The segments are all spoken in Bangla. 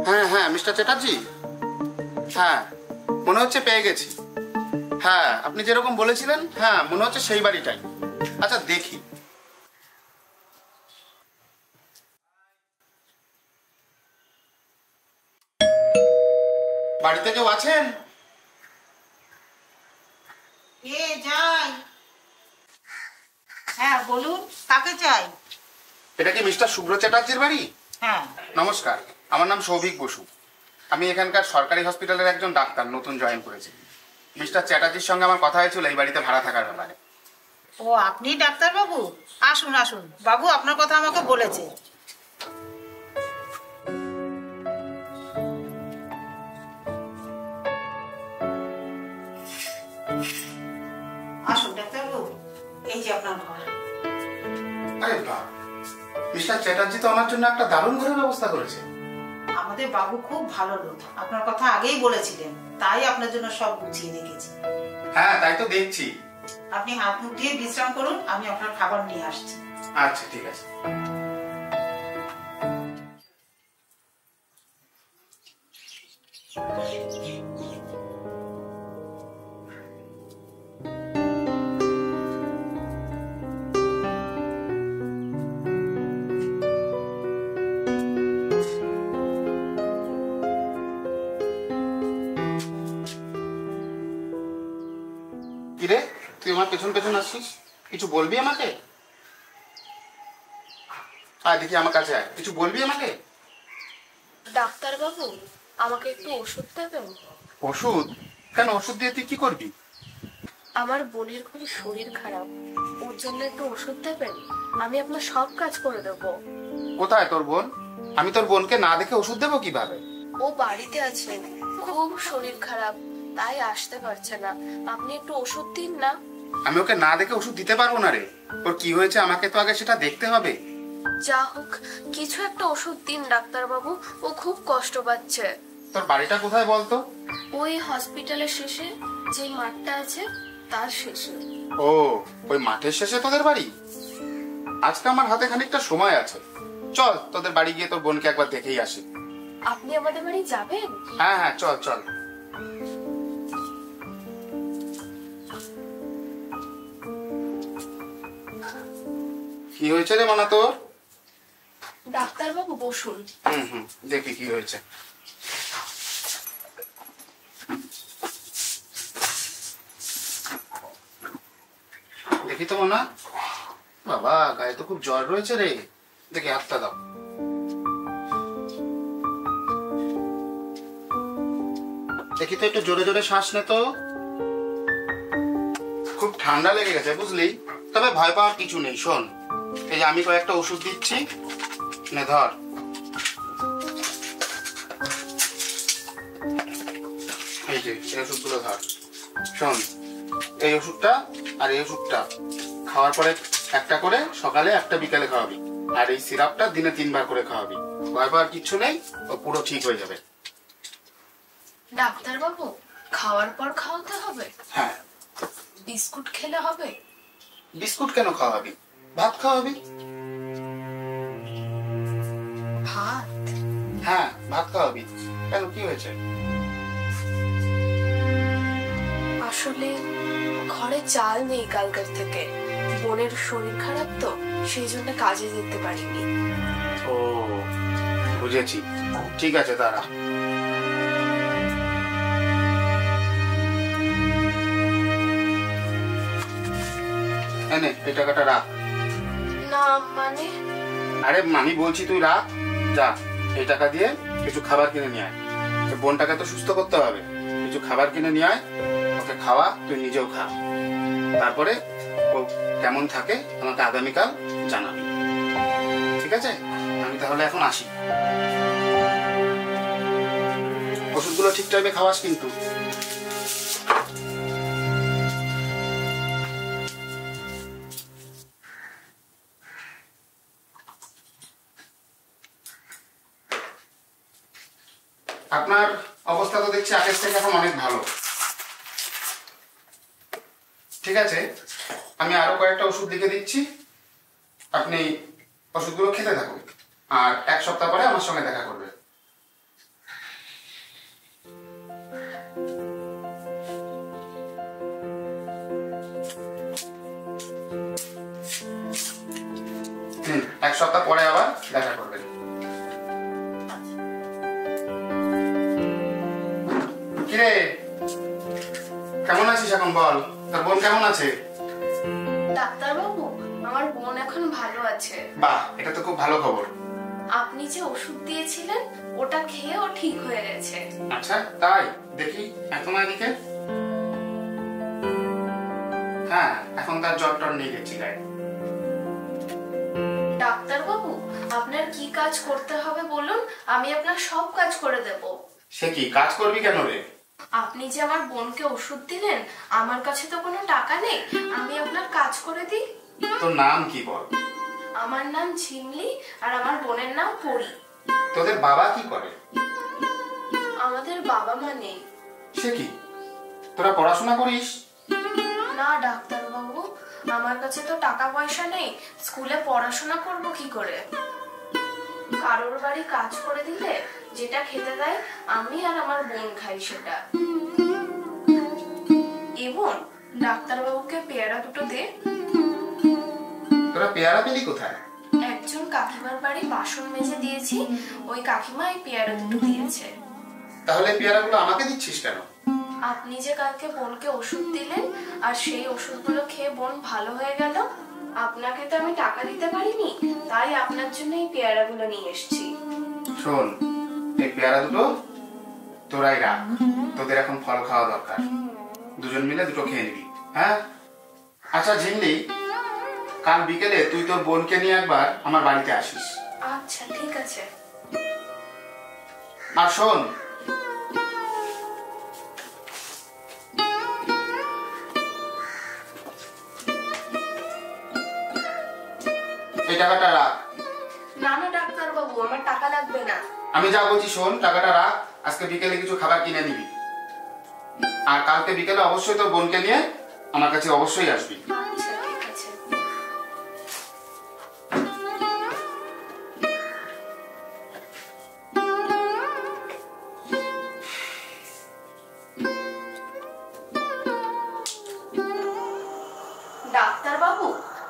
হ্যাঁ হ্যাঁ মিস্টার চ্যাটার্জি, হ্যাঁ মনে হচ্ছে পেয়ে গেছি। হ্যাঁ আপনি যেরকম বলেছিলেন, হ্যাঁ মনে হচ্ছে সেই বাড়িটাই। আচ্ছা দেখি। বাড়িতে কেউ আছেন? কে যাই? হ্যাঁ বলুন, কাকে চাই? এটা কি মিস্টার শুভ্র চ্যাটার্জির বাড়ি? হ্যাঁ। নমস্কার, আমার নাম সৌভিক বসু। আমি এখানকার সরকারি হসপিটালের একজন ডাক্তার, নতুন জয়েন করেছি। মিস্টার চ্যাটার্জির সঙ্গে আমার কথা হয়েছিল এই বাড়িতে ভাড়া থাকার ব্যাপারে। ও আপনি ডাক্তার বাবু? আসুন আসুন, বাবু আপনার কথা আমাকে বলেছে। আসুন ডাক্তার বাবু, এই যে আপনার ঘর। আরে বাহ, মিস্টার চ্যাটার্জি তো আমার জন্য একটা দারুণ ঘরের ব্যবস্থা করেছে। আমাদের বাবু খুব ভালো লোক, আপনার কথা আগেই বলেছিলেন, তাই আপনার জন্য সব গুছিয়ে রেখেছি। হ্যাঁ তাই তো দেখছি। আপনি হাত মুখ দিয়ে বিশ্রাম করুন, আমি আপনার খাবার নিয়ে আসছি। আচ্ছা ঠিক আছে। কিরে, তুই আমার পেছন পেছন আসছিস, কিছু বলবি আমাকে? আয় দেখি আমার কাছে আয়, কিছু বলবি আমাকে? ডাক্তার বাবু, আমাকে একটু ওষুধ দেবেন? ওষুধ? কেন, ওষুধ দিয়ে তুই কি করবি? আমার বোনের খুব শরীর খারাপ, ওর জন্য একটু ওষুধ দেবেন? আমি আপনার সব কাজ করে দেবো। কোথায় তোর বোন? আমি তোর বোনকে না দেখে ওষুধ দেবো কিভাবে? ও বাড়িতে আছে, খুব শরীর খারাপ, তাই আসতে পারছে না। আপনি একটু ওষুধ দিন না। আমি ওকে না দেখে ওষুধ দিতে পারবো না রে। ওর কি হয়েছে আমাকে তো আগে সেটা দেখতে হবে। যা হোক কিছু একটা ওষুধ দিন ডাক্তার বাবু, ও খুব কষ্ট পাচ্ছে। তোর বাড়িটা কোথায় বলতো? ওই হসপিটালের শেষে যে মাঠটা আছে তার শেষে। ও, ওই মাঠের শেষে তোদের বাড়ি? আজকে আমার হাতে খানিকটা সময় আছে, চল তোদের বাড়ি গিয়ে তোর বোনকে একবার দেখেই আসি। আপনি আমাদের বাড়ি যাবেন? হ্যাঁ হ্যাঁ চল চল। কি হয়েছে রে মানা তোর? ডাক্তার বাবু বসুন। দেখি কি হয়েছে। দেখি তো মানা। বাবা গায়ে তো খুব জ্বর রয়েছে রে, দেখি হাতটা দাও। দেখি তো একটু জোরে জোরে শ্বাস নে তো। খুব ঠান্ডা লেগে গেছে বুঝলি, তবে ভয় পাওয়ার কিছু নেই। শোন, এই যে আমি কয়েকটা ওষুধ দিচ্ছি, নে ধর। এই যে এই ওষুধগুলো ধর। শোন, এই ওষুধটা আর এই ওষুধটা খাওয়ার পরে একটা করে সকালে, একটা বিকালে খাওয়াবি। আর এই সিরাপটা দিনে 3 বার করে খাওয়াবি। ভয় পাওয়ার কিচ্ছু নেই, ও পুরো ঠিক হয়ে যাবে। ডাক্তার বাবু, খাওয়ার পর খাওয়াতে হবে? হ্যাঁ। বিস্কুট খেলে হবে? বিস্কুট কেন খাওয়াবি, ভাত খাওয়াবি। ভাত? হ্যাঁ ভাত খাওয়াবি। কেন, কি হয়েছে? আসলে ঘরে চাল নেই কালকের থেকে, বোনের শরীর খারাপ তো সেই জন্য কাজে যেতে পারিনি। ও বুঝেছি, ঠিক আছে দাঁড়া। এনে এই টাকাটা রাখ। না মানে? আরে আমি বলছি তুই রাখ, যা। এই টাকা দিয়ে কিছু খাবার কিনে নিয়ে আয়। বোনটাকে তো সুস্থ করতে হবে, কিছু খাবার কিনে নিয়ে আয়, ওকে খাওয়া, তুই নিজেও খা। তারপরে ও কেমন থাকে আমাকে আগামীকাল জানাবি, ঠিক আছে? আমি তাহলে এখন আসি। ওষুধগুলো ঠিক টাইমে খাওয়াস কিন্তু। আপনার অবস্থা তো দেখছি আগের থেকে এখন অনেক ভালো। ঠিক আছে, আমি আরো কয়েকটা ওষুধ লিখে দিচ্ছি, আপনি ওষুধগুলো খেতে থাকুন, আর 1 সপ্তাহ পরে আমার সঙ্গে দেখা করবেন। এখন বল, তোর বোন কেমন আছে? ডাক্তারবাবু, আমার বোন এখন ভালো আছে। বাহ, এটা তো খুব ভালো খবর। আপনি যে ওষুধ দিয়েছিলেন ওটা খেয়ে ও ঠিক হয়ে গেছে। আচ্ছা তাই? দেখি এখন এদিকে। হ্যাঁ, এখন তার জ্বর টর নেই দেখছি গায়ে। ডাক্তারবাবু, আপনার কি কাজ করতে হবে বলুন, আমি আপনার সব কাজ করে দেব। সে কি কাজ করবি কেন রে? আপনি যে আমার বোনকে ওষুধ দিলেন, আমার কাছে তো কোনো টাকা নেই, আমি আপনার কাজ করে দিই। তোর নাম কি বল? আমার নাম ঝিমলি আর আমার বোনের নাম পরি। তোদের বাবা কি করে? আমাদের বাবা মা নেই। সে কি, তোরা পড়াশোনা করিস? না ডাক্তারবাবু, আমার কাছে তো টাকা পয়সা নেই, স্কুলে পড়াশোনা করব কি করে? কারোর বাড়ি কাজ করে দিলে যেটা খেতে দেয় আমি আর আমার বোন খাই সেটা। এবং ডাক্তারবাবুকে পেয়ারা দুটো দে। তোরা পেয়ারা পেলি কোথায়? একজন কাকিমার বাড়ি বাসন মেজে দিয়েছি, ওই কাকিমা এই পেয়ারা দুটো দিয়েছে। তাহলে পেয়ারাগুলো আমাকে দিচ্ছিস কেন? আপনি যে কালকে বোনকে ওষুধ দিলেন আর সেই ওষুধগুলো খেয়ে বোন ভালো হয়ে গেল, আপনাকে তো আমি টাকা দিতে পারিনি, তাই আপনার জন্য এই পেয়ারাগুলো নিয়ে এসেছি। শোন, এই পেয়ারা দুটো তোরাই রাখ, তোদের এখন ফল খাওয়া দরকার, দুজন মিলে দুটো খেয়ে নিবি। হ্যাঁ আচ্ছা ঝিমলি, কাল বিকেলে তুই তোর বোনকে নিয়ে একবার আমার বাড়িতে আসিস। আচ্ছা ঠিক আছে। আর শোন, এই টাকাটা রাখ। না না ডাক্তারবাবু, আমার টাকা লাগবে না। আমি যা বলছি শোন, টাকাটা রাখ, আজকে বিকেলে কিছু খাবার কিনে নিবি, আর কালকে বিকেলে অবশ্যই তোর বোনকে নিয়ে আমার কাছে অবশ্যই আসবি। আচ্ছা ঠিক আছে। ডাক্তারবাবু,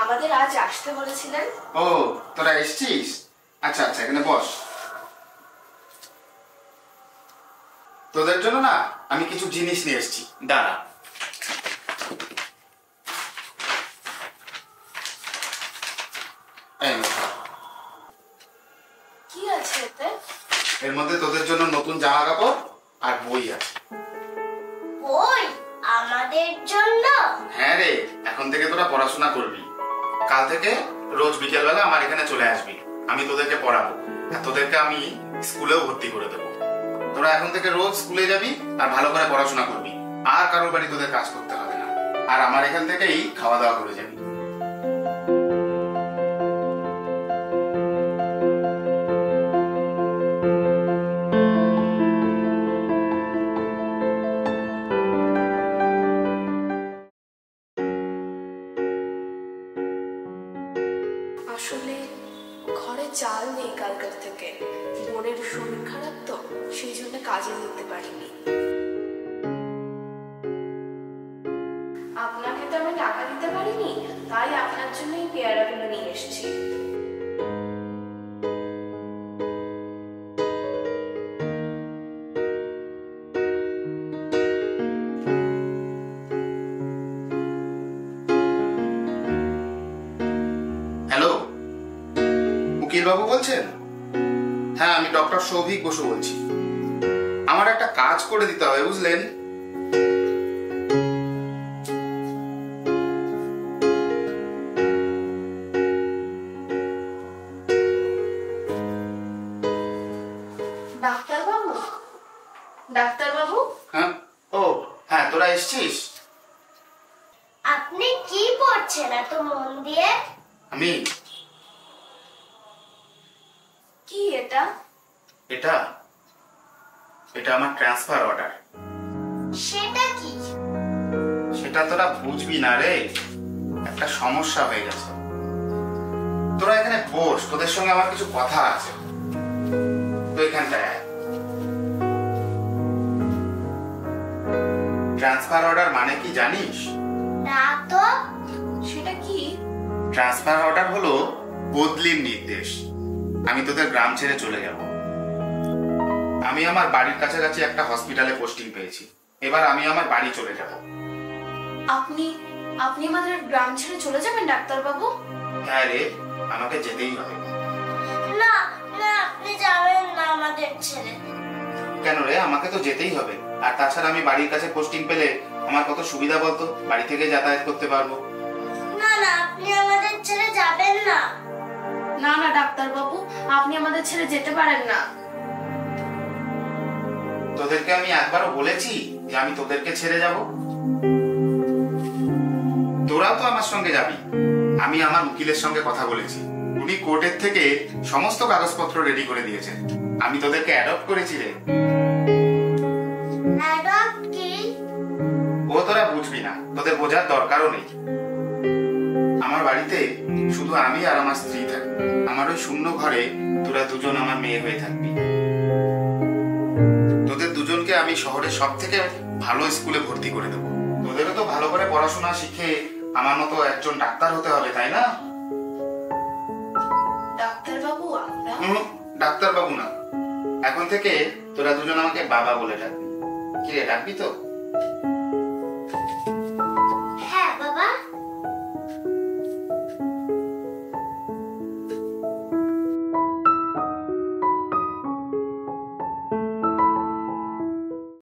আমাদের আজ আসতে বলেছিলেন। ও, তোরা এসছিস? আচ্ছা আচ্ছা, এখানে বস। তোদের জন্য না আমি কিছু জিনিস নিয়ে এসেছি, দাঁড়া। এই নে। কি আছে এতে? এর মধ্যে তোদের জন্য নতুন জামা কাপড় আর বই আছে। বই আমাদের জন্য? হ্যাঁ রে, এখন থেকে তোরা পড়াশোনা করবি, কাল থেকে রোজ বিকেল বেলা আমার এখানে চলে আসবি, আমি তোদেরকে পড়াবো, আর তোদেরকে আমি স্কুলেও ভর্তি করে দেবো। তোরা এখন থেকে রোজ স্কুলে যাবি আর ভালো করে পড়াশোনা করবি, আর কারোর বাড়ি তোদের কাজ করতে হবে না, আর আমার এখান থেকেই খাওয়া দাওয়া করে যাবি। আসলে ঘরে চাল নেই কালকার থেকে, বোনের শরীর খারাপ তো সেই জন্য কাজে যেতে পারিনি। আপনাকে তো আমি টাকা দিতে পারিনি, তাই আপনার জন্য এই পেয়ারাগুলো নিয়ে এসেছি। হ্যালো, উকিল বাবু বলছেন? হ্যাঁ, আমি ডক্টর সৌভিক বসু বলছি। আমার একটা কাজ করে দিতে হবে, বুঝলেন? ডাক্তারবাবু, ডাক্তারবাবু, হ্যাঁ, ও হ্যাঁ, তোরা এসছিস? আপনি কি পড়ছেন এত মন দিয়ে? আমি কি এটা? এটা এটা আমার ট্রান্সফার অর্ডার। সেটা কি? সেটা তোরা বুঝবি না রে, একটা সমস্যা হয়ে গেছে। তোরা এখানে বস, তোদের সঙ্গে আমার কিছু কথা আছে, তো এখানটায় আয়। ট্রান্সফার অর্ডার মানে কি জানিস? না তো। সেটা কি? ট্রান্সফার অর্ডার হলো বদলির নির্দেশ। আমি তোদের গ্রাম ছেড়ে চলে যাব। আমি আমার বাড়ির কাছাকাছি একটা হসপিটালে পোস্টিং পেয়েছি, এবার আমি আমার বাড়ি চলে যাব। আপনি আপনি আমাদের গ্রাম ছেড়ে চলে যাবেন ডাক্তারবাবু? হ্যাঁ রে, আমাকে যেতেই হবে। না না, আপনি যাবেন না আমাদের ছেড়ে। কেন রে, আমাকে তো যেতেই হবে। আর তাছাড়া আমি বাড়ির কাছে পোস্টিং পেলে আমার কত সুবিধা বলতো, বাড়ি থেকে যাতায়াত করতে পারবো। না না, আপনি আমাদের ছেড়ে যাবেন না। না না ডাক্তারবাবু, আপনি আমাদের ছেড়ে যেতে পারেন না। তোদেরকে আমি একবারও বলেছি যে আমি তোদেরকে ছেড়ে যাব? তোরাও তো আমার সঙ্গে যাবি। আমি আমার উকিলের সঙ্গে কথা বলেছি, উনি কোর্টের থেকে সমস্ত কাগজপত্র রেডি করে দিয়েছেন। আমি তোদেরকে অ্যাডপ্ট করেছি রে। অ্যাডপ্ট কি? ও তোরা বুঝবি না, তোদের বোঝার দরকারও নেই। আমার বাড়িতে শুধু আমি আর আমার স্ত্রী থাকবি। আমার ওই শূন্য ঘরে তোরা দুজন আমার মেয়ে হয়ে থাকবি। তোদের দুজনকে আমি শহরের সব থেকে ভালো স্কুলে ভর্তি করে দেবো। তোদেরও তো ভালো করে পড়াশোনা শিখে আমার মতো একজন ডাক্তার হতে হবে, তাই না? ডাক্তারবাবু আমরা ডাক্তার বাবু না, এখন থেকে তোরা দুজন আমাকে বাবা বলে ডাকবি। কি রে, ডাকবি তো?